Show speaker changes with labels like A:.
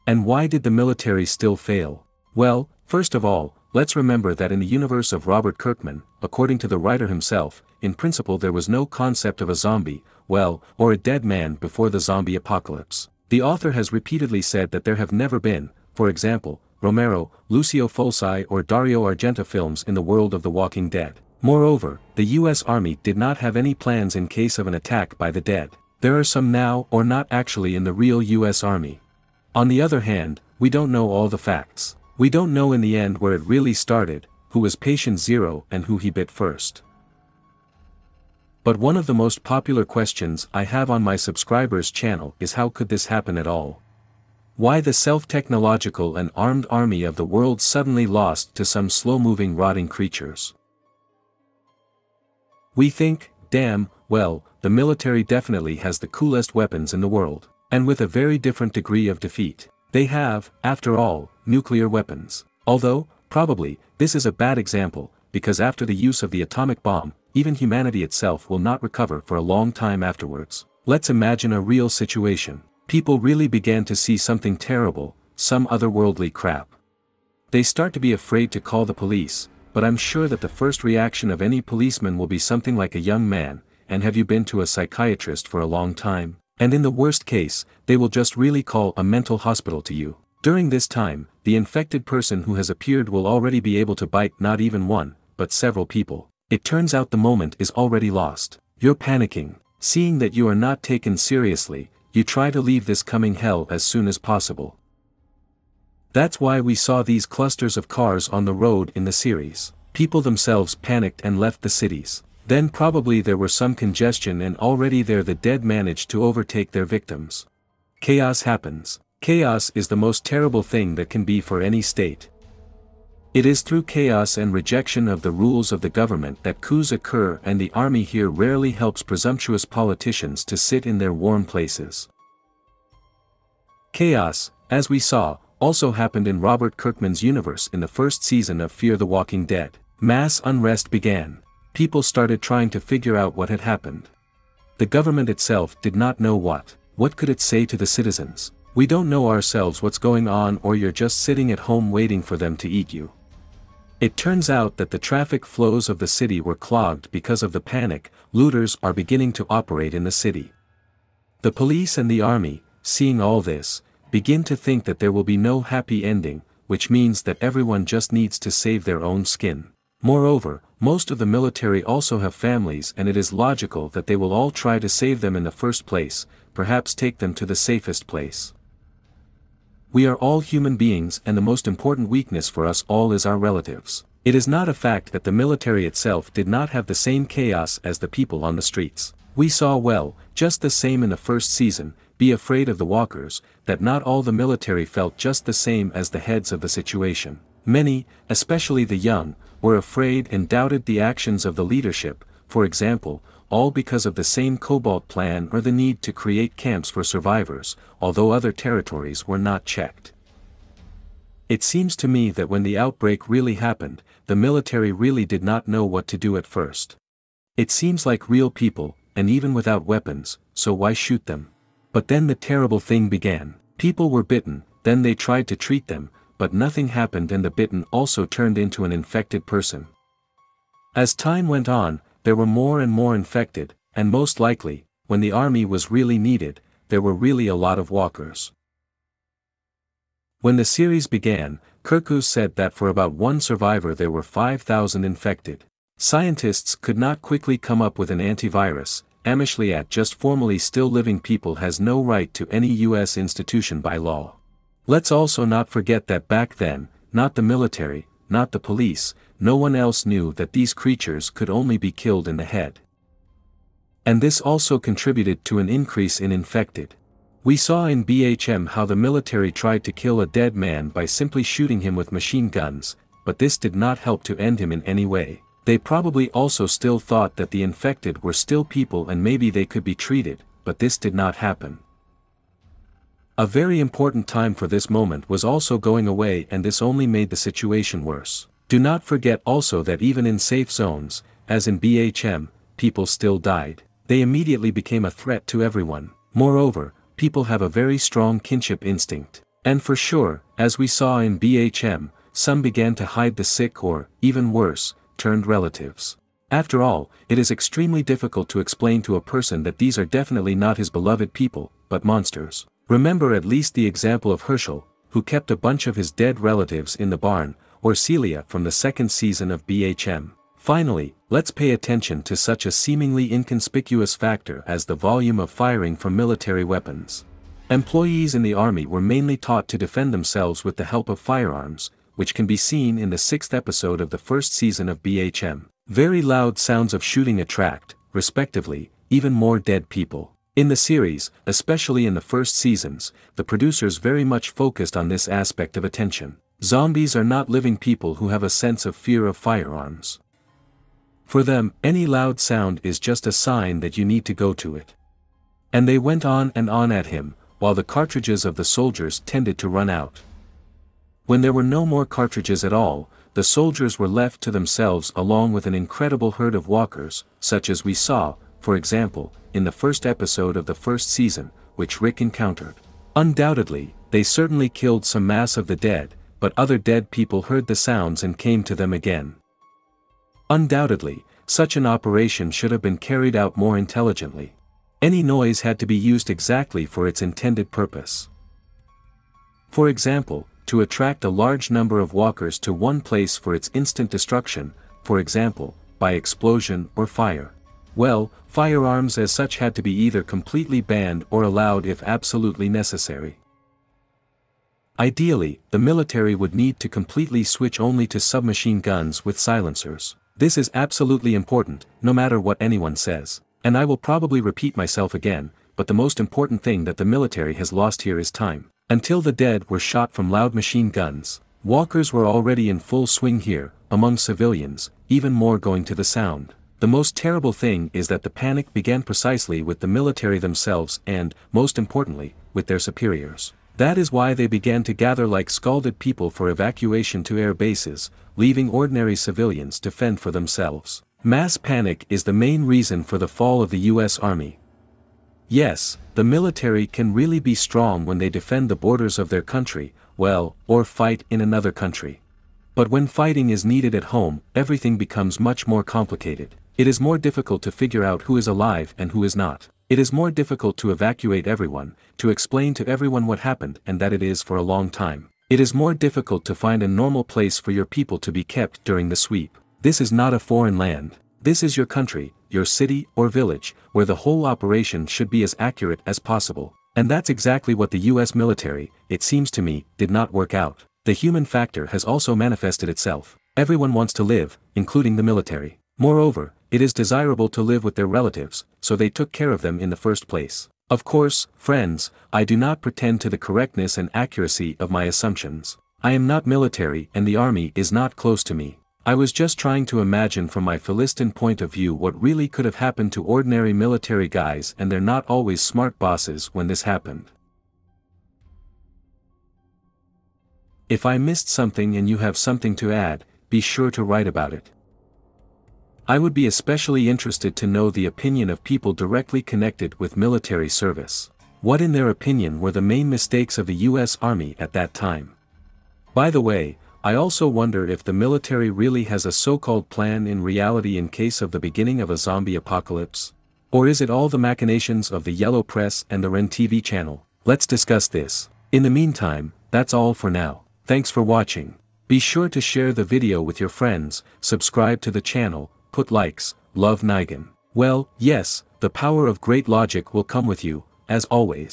A: And why did the military still fail? Well, first of all, let's remember that in the universe of Robert Kirkman, according to the writer himself, in principle there was no concept of a zombie, well, or a dead man before the zombie apocalypse. The author has repeatedly said that there have never been, for example, Romero, Lucio Fulci or Dario Argento films in the world of The Walking Dead. Moreover, the US Army did not have any plans in case of an attack by the dead. There are some now or not actually in the real US Army. On the other hand, we don't know all the facts. We don't know in the end where it really started, who was patient zero and who he bit first. But one of the most popular questions I have on my subscribers' channel is how could this happen at all? Why the self-technological and armed army of the world suddenly lost to some slow-moving rotting creatures? We think, damn, well, the military definitely has the coolest weapons in the world, and with a very different degree of defeat. They have, after all, nuclear weapons. Although, probably, this is a bad example, because after the use of the atomic bomb, even humanity itself will not recover for a long time afterwards. Let's imagine a real situation. People really began to see something terrible, some otherworldly crap. They start to be afraid to call the police, but I'm sure that the first reaction of any policeman will be something like a young man, and have you been to a psychiatrist for a long time? And in the worst case, they will just really call a mental hospital to you. During this time, the infected person who has appeared will already be able to bite not even one, but several people. It turns out the moment is already lost. You're panicking. Seeing that you are not taken seriously, you try to leave this coming hell as soon as possible. That's why we saw these clusters of cars on the road in the series. People themselves panicked and left the cities. Then probably there were some congestion and already there the dead managed to overtake their victims. Chaos happens. Chaos is the most terrible thing that can be for any state. It is through chaos and rejection of the rules of the government that coups occur, and the army here rarely helps presumptuous politicians to sit in their warm places. Chaos, as we saw, also happened in Robert Kirkman's universe in the first season of Fear the Walking Dead. Mass unrest began. People started trying to figure out what had happened. The government itself did not know what. What could it say to the citizens? We don't know ourselves what's going on, or you're just sitting at home waiting for them to eat you. It turns out that the traffic flows of the city were clogged because of the panic. Looters are beginning to operate in the city. The police and the army, seeing all this, begin to think that there will be no happy ending, which means that everyone just needs to save their own skin. Moreover, most of the military also have families, and it is logical that they will all try to save them in the first place, perhaps take them to the safest place. We are all human beings, and the most important weakness for us all is our relatives. It is not a fact that the military itself did not have the same chaos as the people on the streets. We saw well, just the same in the first season, Be Afraid of the Walkers, that not all the military felt just the same as the heads of the situation. Many, especially the young, were afraid and doubted the actions of the leadership, for example, all because of the same Cobalt plan or the need to create camps for survivors, although other territories were not checked. It seems to me that when the outbreak really happened, the military really did not know what to do at first. It seems like real people, and even without weapons, so why shoot them? But then the terrible thing began. People were bitten, then they tried to treat them, but nothing happened, and the bitten also turned into an infected person. As time went on, there were more and more infected, and most likely, when the army was really needed, there were really a lot of walkers. When the series began, Kirkus said that for about one survivor there were 5,000 infected. Scientists could not quickly come up with an antivirus. Amishliat, just formally still living people, has no right to any US institution by law. Let's also not forget that back then, not the military, not the police, no one else knew that these creatures could only be killed in the head. And this also contributed to an increase in infected. We saw in BHM how the military tried to kill a dead man by simply shooting him with machine guns, but this did not help to end him in any way. They probably also still thought that the infected were still people and maybe they could be treated, but this did not happen. A very important time for this moment was also going away, and this only made the situation worse. Do not forget also that even in safe zones, as in BHM, people still died. They immediately became a threat to everyone. Moreover, people have a very strong kinship instinct. And for sure, as we saw in BHM, some began to hide the sick or, even worse, turned relatives. After all, it is extremely difficult to explain to a person that these are definitely not his beloved people, but monsters. Remember at least the example of Herschel, who kept a bunch of his dead relatives in the barn, or Celia from the second season of BHM. Finally, let's pay attention to such a seemingly inconspicuous factor as the volume of firing from military weapons. Employees in the army were mainly taught to defend themselves with the help of firearms, which can be seen in the 6th episode of the first season of BHM. Very loud sounds of shooting attract, respectively, even more dead people. In the series, especially in the first seasons, the producers very much focused on this aspect of attention. Zombies are not living people who have a sense of fear of firearms. For them, any loud sound is just a sign that you need to go to it. And they went on and on at him, while the cartridges of the soldiers tended to run out. When there were no more cartridges at all, the soldiers were left to themselves along with an incredible herd of walkers, such as we saw, for example, in the first episode of the first season, which Rick encountered. Undoubtedly, they certainly killed some mass of the dead, but other dead people heard the sounds and came to them again. Undoubtedly, such an operation should have been carried out more intelligently. Any noise had to be used exactly for its intended purpose. For example, to attract a large number of walkers to one place for its instant destruction, for example, by explosion or fire. Well, firearms as such had to be either completely banned or allowed if absolutely necessary. Ideally, the military would need to completely switch only to submachine guns with silencers. This is absolutely important, no matter what anyone says. And I will probably repeat myself again, but the most important thing that the military has lost here is time. Until the dead were shot from loud machine guns, walkers were already in full swing here, among civilians, even more going to the sound. The most terrible thing is that the panic began precisely with the military themselves and, most importantly, with their superiors. That is why they began to gather like scalded people for evacuation to air bases, leaving ordinary civilians to fend for themselves. Mass panic is the main reason for the fall of the US Army. Yes, the military can really be strong when they defend the borders of their country, well, or fight in another country. But when fighting is needed at home, everything becomes much more complicated. It is more difficult to figure out who is alive and who is not. It is more difficult to evacuate everyone, to explain to everyone what happened and that it is for a long time. It is more difficult to find a normal place for your people to be kept during the sweep. This is not a foreign land. This is your country, your city or village, where the whole operation should be as accurate as possible. And that's exactly what the US military, it seems to me, did not work out. The human factor has also manifested itself. Everyone wants to live, including the military. Moreover, it is desirable to live with their relatives, so they took care of them in the first place. Of course, friends, I do not pretend to the correctness and accuracy of my assumptions. I am not military and the army is not close to me. I was just trying to imagine from my Philistine point of view what really could have happened to ordinary military guys, and they're not always smart bosses when this happened. If I missed something and you have something to add, be sure to write about it. I would be especially interested to know the opinion of people directly connected with military service. What in their opinion were the main mistakes of the US Army at that time? By the way, I also wonder if the military really has a so-called plan in reality in case of the beginning of a zombie apocalypse? Or is it all the machinations of the yellow press and the Ren TV channel? Let's discuss this. In the meantime, that's all for now. Thanks for watching. Be sure to share the video with your friends, subscribe to the channel, put likes, love Nigan. Well, yes, the power of great logic will come with you, as always.